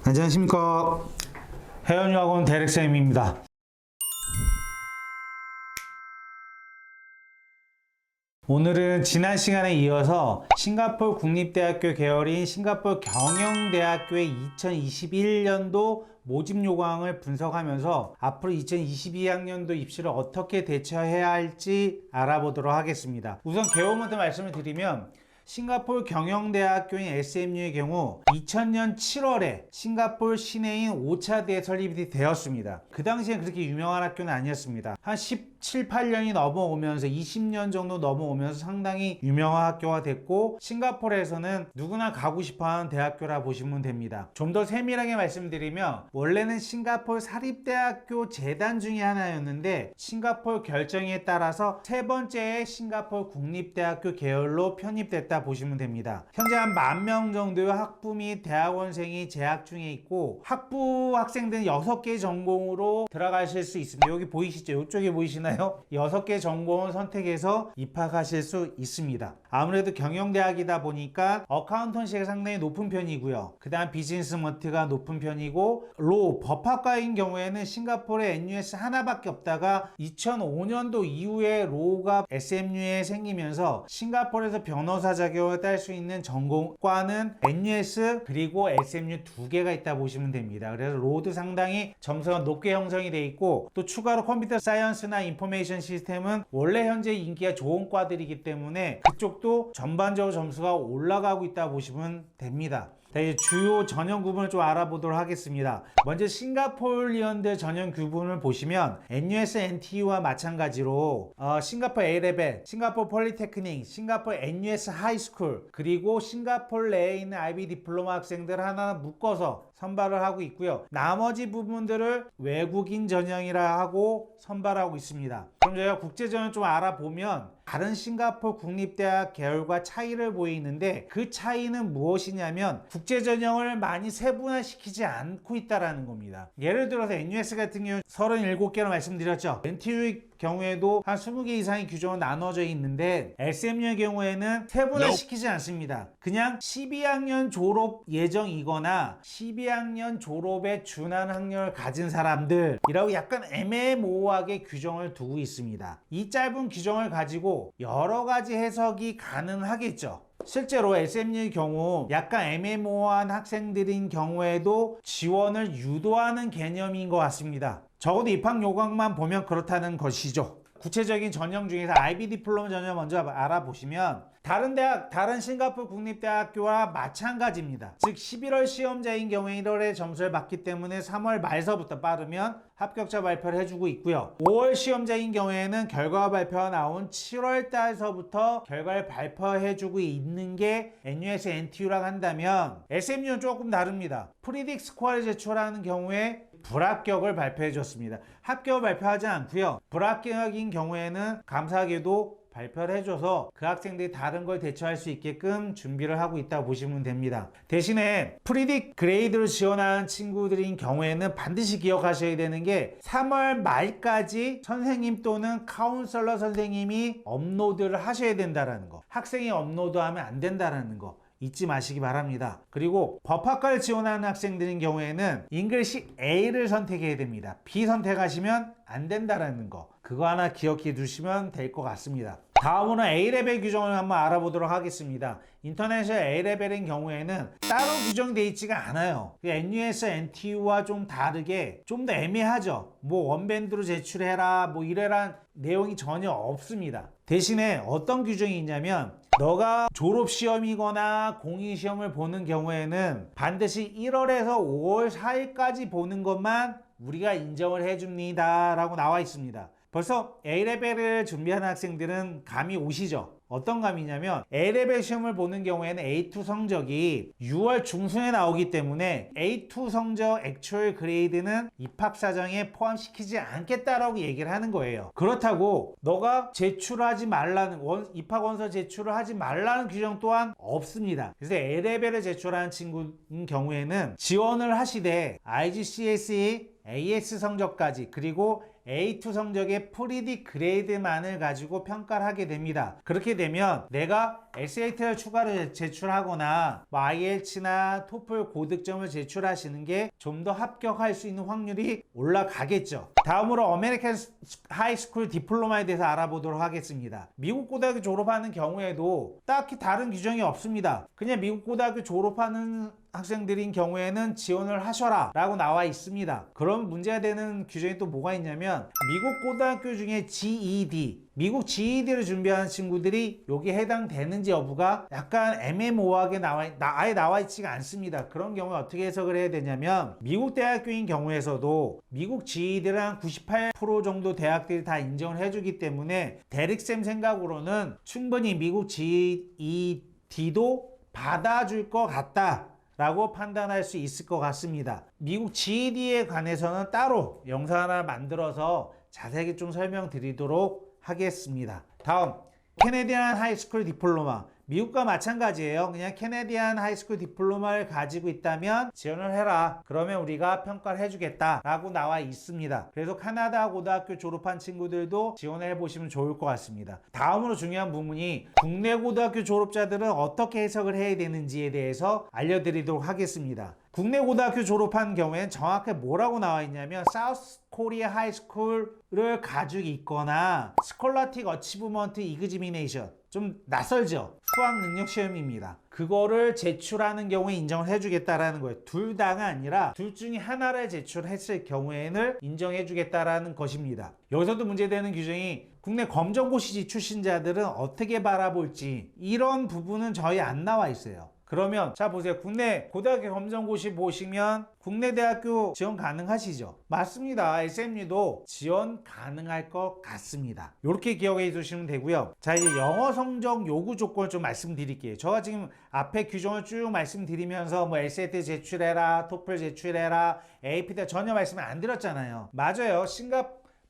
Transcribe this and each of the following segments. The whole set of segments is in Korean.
안녕하십니까. 해연유학원 대렉쌤입니다. 오늘은 지난 시간에 이어서 싱가포르 국립대학교 계열인 싱가포르 경영대학교의 2021년도 모집 요강을 분석하면서 앞으로 2022학년도 입시를 어떻게 대처해야 할지 알아보도록 하겠습니다. 우선 개요부터 말씀을 드리면 싱가포르 경영대학교인 SMU의 경우 2000년 7월에 싱가포르 시내인 오차드에 설립이 되었습니다. 그 당시엔 그렇게 유명한 학교는 아니었습니다. 한 17, 8년이 넘어오면서 20년 정도 넘어오면서 상당히 유명한 학교가 됐고, 싱가포르에서는 누구나 가고 싶어하는 대학교라 보시면 됩니다. 좀 더 세밀하게 말씀드리면 원래는 싱가포르 사립대학교 재단 중에 하나였는데 싱가포르 결정에 따라서 세 번째의 싱가포르 국립대학교 계열로 편입됐다 보시면 됩니다. 현재 한 10,000명 정도의 학부 및 대학원생이 재학 중에 있고, 학부 학생들은 6개 전공으로 들어가실 수 있습니다. 여기 보이시죠? 이쪽에 보이시나요? 6개 전공을 선택해서 입학하실 수 있습니다. 아무래도 경영대학이다 보니까 어카운턴시가 상당히 높은 편이고요. 그 다음 비즈니스 머트가 높은 편이고, 법학과인 경우에는 싱가포르에 NUS 하나밖에 없다가 2005년도 이후에 로가 SMU에 생기면서 싱가포르에서 변호사 자격을 딸 수 있는 전공과는 NUS 그리고 SMU 두 개가 있다 보시면 됩니다. 그래서 로도 상당히 점수가 높게 형성이 돼 있고, 또 추가로 컴퓨터 사이언스나 인포메이션 시스템은 원래 현재 인기가 좋은 과들이기 때문에 그쪽도 전반적으로 점수가 올라가고 있다 보시면 됩니다. 이제 주요 전형 구분을 좀 알아보도록 하겠습니다. 먼저 싱가포르리언들 전형 구분을 보시면 NUS, NTU와 마찬가지로 싱가포르 A레벨, 싱가포르 폴리테크닉, 싱가포르 NUS 하이스쿨, 그리고 싱가포르 내에 있는 IB 디플로마 학생들 하나 묶어서 선발을 하고 있고요. 나머지 부분들을 외국인 전형이라 하고 선발하고 있습니다. 그럼 저희가 국제 전형 좀 알아보면 다른 싱가포르 국립대학 계열과 차이를 보이는데, 그 차이는 무엇이냐면 국제 전형을 많이 세분화시키지 않고 있다는 겁니다. 예를 들어서 NUS 같은 경우 37개로 말씀드렸죠. NTU의 경우에도 한 20개 이상의 규정은 나눠져 있는데 SMU의 경우에는 세분화시키지 않습니다. 그냥 12학년 졸업 예정이거나 12학년 졸업에 준한 학력을 가진 사람들이라고 약간 애매모호하게 규정을 두고 있습니다. 이 짧은 규정을 가지고 여러 가지 해석이 가능하겠죠. 실제로 SMU의 경우 약간 애매모호한 학생들인 경우에도 지원을 유도하는 개념인 것 같습니다. 적어도 입학 요강만 보면 그렇다는 것이죠. 구체적인 전형 중에서 IB 디플로마 전형 먼저 알아보시면 다른 대학, 다른 싱가포르 국립대학교와 마찬가지입니다. 즉 11월 시험자인 경우에 1월에 점수를 받기 때문에 3월 말서부터 빠르면 합격자 발표를 해주고 있고요. 5월 시험자인 경우에는 결과 발표가 나온 7월 달서부터 결과를 발표해주고 있는 게 NUS, NTU라고 한다면 SMU는 조금 다릅니다. 프리딕 스코어를 제출하는 경우에 불합격을 발표해 줬습니다. 합격을 발표하지 않고요. 불합격인 경우에는 감사하게도 발표를 해줘서 그 학생들이 다른 걸 대처할 수 있게끔 준비를 하고 있다고 보시면 됩니다. 대신에 프리딕 그레이드를 지원하는 친구들인 경우에는 반드시 기억하셔야 되는 게 3월 말까지 선생님 또는 카운셀러 선생님이 업로드를 하셔야 된다는 거, 학생이 업로드하면 안 된다는 거 잊지 마시기 바랍니다. 그리고 법학과를 지원하는 학생들인 경우에는 잉글리시 A를 선택해야 됩니다. B 선택하시면 안 된다는 거, 그거 하나 기억해 두시면 될 것 같습니다. 다음으로 A레벨 규정을 한번 알아보도록 하겠습니다. 인터내셔널 A레벨인 경우에는 따로 규정되어 있지가 않아요. NUS, NTU와 좀 다르게 좀 더 애매하죠. 뭐 원밴드로 제출해라 뭐 이래란 내용이 전혀 없습니다. 대신에 어떤 규정이 있냐면, 너가 졸업시험이거나 공인시험을 보는 경우에는 반드시 1월에서 5월 4일까지 보는 것만 우리가 인정을 해줍니다 라고 나와 있습니다. 벌써 A레벨을 준비하는 학생들은 감이 오시죠? 어떤 감이냐면 A레벨 시험을 보는 경우에는 A2 성적이 6월 중순에 나오기 때문에 A2 성적 액츄얼 그레이드는 입학사정에 포함시키지 않겠다라고 얘기를 하는 거예요. 그렇다고 너가 제출하지 말라는 입학원서 제출을 하지 말라는 규정 또한 없습니다. 그래서 A레벨을 제출하는 친구인 경우에는 지원을 하시되 IGCSE AS 성적까지 그리고 A2 성적의 프리디 그레이드만을 가지고 평가를 하게 됩니다. 그렇게 되면 내가 SAT를 추가로 제출하거나 IELTS나 토플 고득점을 제출하시는 게 좀 더 합격할 수 있는 확률이 올라가겠죠. 다음으로 아메리칸 하이스쿨 디플로마에 대해서 알아보도록 하겠습니다. 미국 고등학교 졸업하는 경우에도 딱히 다른 규정이 없습니다. 그냥 미국 고등학교 졸업하는 학생들인 경우에는 지원을 하셔라 라고 나와 있습니다. 그럼 문제가 되는 규정이 또 뭐가 있냐면 미국 고등학교 중에 GED, 미국 GED를 준비하는 친구들이 여기에 해당되는지 여부가 약간 애매모호하게 아예 나와 있지가 않습니다. 그런 경우에 어떻게 해석을 해야 되냐면 미국 대학교인 경우에서도 미국 GED를 한 98% 정도 대학들이 다 인정을 해주기 때문에 대릭쌤 생각으로는 충분히 미국 GED도 받아줄 것 같다 라고 판단할 수 있을 것 같습니다. 미국 GED에 관해서는 따로 영상 하나 만들어서 자세하게 좀 설명드리도록 하겠습니다. 다음, 캐네디안 하이스쿨 디플로마. 미국과 마찬가지예요. 그냥 캐네디안 하이스쿨 디플로마를 가지고 있다면 지원을 해라. 그러면 우리가 평가를 해주겠다 라고 나와 있습니다. 그래서 캐나다 고등학교 졸업한 친구들도 지원을 해보시면 좋을 것 같습니다. 다음으로 중요한 부분이 국내 고등학교 졸업자들은 어떻게 해석을 해야 되는지에 대해서 알려드리도록 하겠습니다. 국내 고등학교 졸업한 경우에는 정확하게 뭐라고 나와 있냐면 사우스 코리아 하이스쿨을 가지고 있거나 스콜라틱 어치브먼트 이그지미네이션, 좀 낯설죠? 수학 능력 시험입니다. 그거를 제출하는 경우에 인정을 해주겠다라는 거예요. 둘 다가 아니라 둘 중에 하나를 제출했을 경우에는 인정해주겠다라는 것입니다. 여기서도 문제되는 규정이 국내 검정고시 출신자들은 어떻게 바라볼지, 이런 부분은 저희 안 나와 있어요. 그러면 자 보세요. 국내 고등학교 검정고시 보시면 국내 대학교 지원 가능하시죠? 맞습니다. SMU도 지원 가능할 것 같습니다. 이렇게 기억해 주시면 되고요. 자, 이제 영어 성적 요구 조건을 좀 말씀드릴게요. 제가 지금 앞에 규정을 쭉 말씀드리면서 뭐 SAT 제출해라, 토플 제출해라, AP 전혀 말씀을 안 드렸잖아요. 맞아요.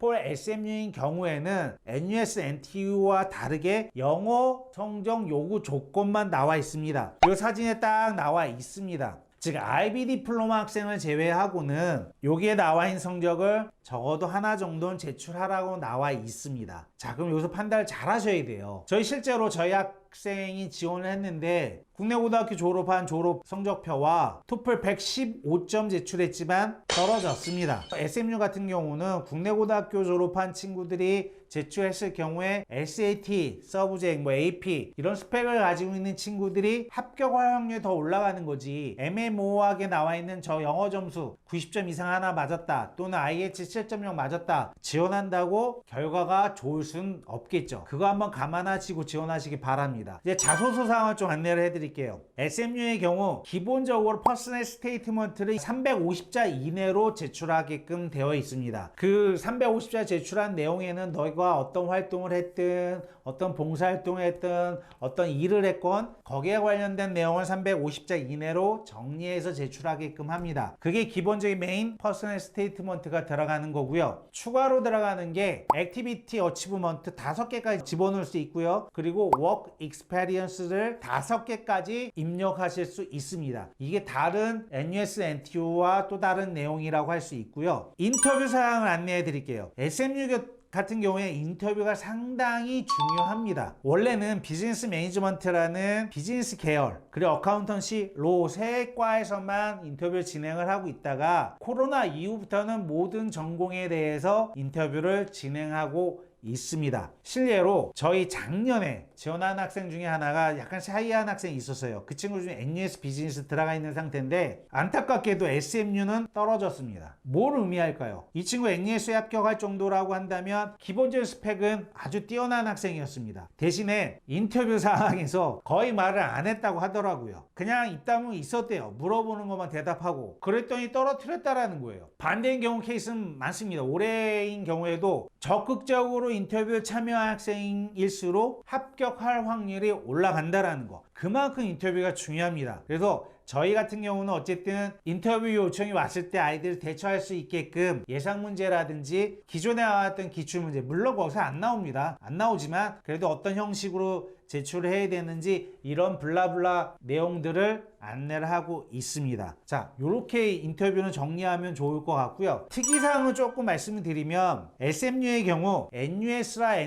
SMU인 경우에는 NUS, NTU와 다르게 영어 성적 요구 조건만 나와 있습니다. 이 사진에 딱 나와 있습니다. 즉 IB 디플로마 학생을 제외하고는 여기에 나와 있는 성적을 적어도 하나 정도는 제출하라고 나와 있습니다. 자, 그럼 여기서 판단을 잘 하셔야 돼요. 실제로 저희 학생이 지원을 했는데 국내 고등학교 졸업한 졸업 성적표와 토플 115점 제출했지만 떨어졌습니다. SMU 같은 경우는 국내 고등학교 졸업한 친구들이 제출했을 경우에 SAT, 서브젝트, AP 이런 스펙을 가지고 있는 친구들이 합격할 확률이 더 올라가는 거지, 애매모호하게 나와 있는 저 영어 점수 90점 이상 하나 맞았다 또는 IELTS 7.0 맞았다 지원한다고 결과가 좋을 순 없겠죠. 그거 한번 감안하시고 지원하시기 바랍니다. 이제 자소서 사항을 좀 안내를 해드릴게요. SMU의 경우 기본적으로 퍼스널 스테이트먼트를 350자 이내로 제출하게끔 되어 있습니다. 그 350자 제출한 내용에는 너희가 어떤 활동을 했든 어떤 봉사활동을 했든 어떤 일을 했건 거기에 관련된 내용을 350자 이내로 정리해서 제출하게끔 합니다. 그게 기본적인 메인 퍼스널 스테이트먼트가 들어가는 거고요. 추가로 들어가는 게 액티비티 어치브먼트 5개까지 집어넣을 수 있고요. 그리고 워크 익스페리언스를 5개까지 입력하실 수 있습니다. 이게 다른 NUS, NTU와 또 다른 내용이라고 할 수 있고요. 인터뷰 사항을 안내해 드릴게요. SMU 같은 경우에 인터뷰가 상당히 중요합니다. 원래는 비즈니스 매니지먼트라는 비즈니스 계열, 그리고 어카운턴시, 로 세 과에서만 인터뷰를 진행을 하고 있다가 코로나 이후부터는 모든 전공에 대해서 인터뷰를 진행하고 있습니다. 실례로 저희 작년에 지원한 학생 중에 하나가 약간 샤이한 학생이 있었어요. 그 친구 중에 NUS 비즈니스 들어가 있는 상태인데 안타깝게도 SMU는 떨어졌습니다. 뭘 의미할까요? 이 친구 NUS에 합격할 정도라고 한다면 기본적인 스펙은 아주 뛰어난 학생이었습니다. 대신에 인터뷰 상황에서 거의 말을 안 했다고 하더라고요. 그냥 입담은 있었대요. 물어보는 것만 대답하고. 그랬더니 떨어뜨렸다라는 거예요. 반대인 경우 케이스는 많습니다. 올해인 경우에도 적극적으로 인터뷰에 참여한 학생일수록 합격할 확률이 올라간다라는 거. 그만큼 인터뷰가 중요합니다. 그래서 저희 같은 경우는 어쨌든 인터뷰 요청이 왔을 때 아이들을 대처할 수 있게끔 예상 문제라든지 기존에 나왔던 기출문제, 물론 거기서 안 나옵니다. 안 나오지만 그래도 어떤 형식으로 제출을 해야 되는지 이런 블라블라 내용들을 안내를 하고 있습니다. 자, 이렇게 인터뷰는 정리하면 좋을 것 같고요. 특이사항은 조금 말씀을 드리면 SMU의 경우 NUS랑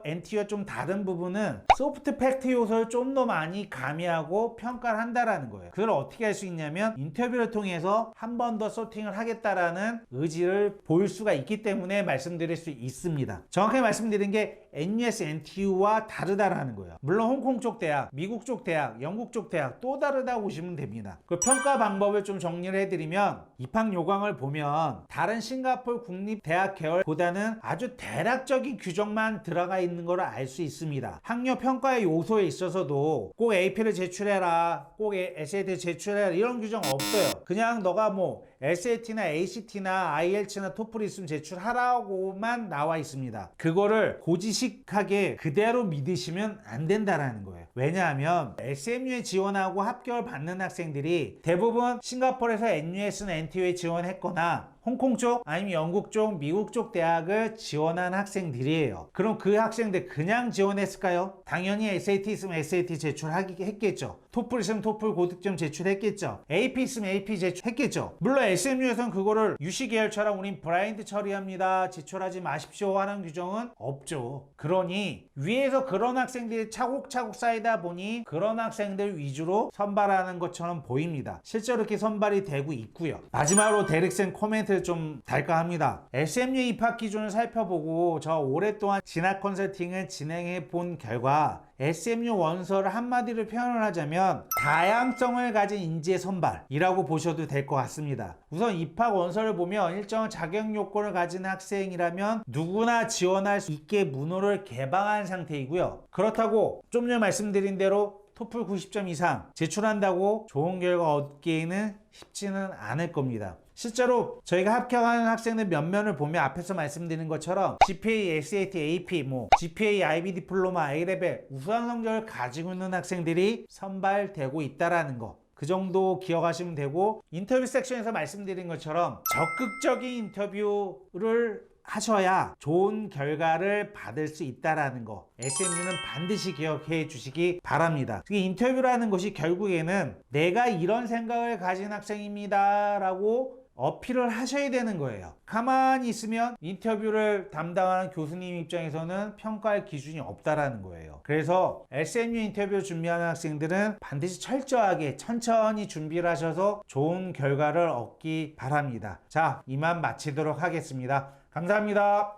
NT와 좀 다른 부분은 소프트 팩트 요소를 좀 더 많이 가미하고 평가를 한다라는 거예요. 그걸 어떻게 할 수 있냐면 인터뷰를 통해서 한 번 더 소팅을 하겠다라는 의지를 보일 수가 있기 때문에 말씀드릴 수 있습니다. 정확하게 말씀드린 게 NUS, NTU와 다르다라는 거예요. 물론 홍콩 쪽 대학, 미국 쪽 대학, 영국 쪽 대학 또 다르다고 보시면 됩니다. 그 평가 방법을 좀 정리를 해드리면 입학 요강을 보면 다른 싱가포르 국립대학 계열보다는 아주 대략적인 규정만 들어가 있는 걸 알 수 있습니다. 학력 평가의 요소에 있어서도 꼭 AP를 제출해라, 꼭 SAT 제출해라 이런 규정 없어요. 그냥 너가 뭐 SAT나 ACT나 IELTS나 토플 있으면 제출하라고만 나와 있습니다. 그거를 고지식하게 그대로 믿으시면 안 된다라는 거예요. 왜냐하면 SMU에 지원하고 합격을 받는 학생들이 대부분 싱가포르에서 NUS나 NTU에 지원했거나 홍콩 쪽 아니면 영국 쪽 미국 쪽 대학을 지원한 학생들이에요. 그럼 그 학생들 그냥 지원했을까요? 당연히 SAT 있으면 SAT 제출했겠죠. 토플 있으면 토플 고득점 제출했겠죠. AP 있으면 AP 제출했겠죠. 물론 SMU에서는 그거를 유시 계열처럼 우린 브라인드 처리합니다, 제출하지 마십시오 하는 규정은 없죠. 그러니 위에서 그런 학생들이 차곡차곡 쌓이다 보니 그런 학생들 위주로 선발하는 것처럼 보입니다. 실제로 이렇게 선발이 되고 있고요. 마지막으로 대릭센 코멘트를 좀 달까 합니다. SMU 입학 기준을 살펴보고 저 오랫동안 진학 컨설팅을 진행해 본 결과 SMU 원서를 한마디로 표현을 하자면 다양성을 가진 인재 선발이라고 보셔도 될 것 같습니다. 우선 입학 원서를 보면 일정한 자격 요건을 가진 학생이라면 누구나 지원할 수 있게 문호를 개방한 상태이고요. 그렇다고 좀 전에 말씀드린 대로 토플 90점 이상 제출한다고 좋은 결과 얻기에는 쉽지는 않을 겁니다. 실제로 저희가 합격하는 학생들 면면을 보면 앞에서 말씀드린 것처럼 GPA, SAT, AP, GPA, IB 디플로마, A레벨 우수한 성적을 가지고 있는 학생들이 선발되고 있다라는 거. 그 정도 기억하시면 되고, 인터뷰 섹션에서 말씀드린 것처럼 적극적인 인터뷰를 하셔야 좋은 결과를 받을 수 있다라는 거, SMU는 반드시 기억해 주시기 바랍니다. 인터뷰라는 것이 결국에는 내가 이런 생각을 가진 학생입니다 라고 어필을 하셔야 되는 거예요. 가만히 있으면 인터뷰를 담당하는 교수님 입장에서는 평가할 기준이 없다라는 거예요. 그래서 SMU 인터뷰 준비하는 학생들은 반드시 철저하게 천천히 준비를 하셔서 좋은 결과를 얻기 바랍니다. 자, 이만 마치도록 하겠습니다. 감사합니다.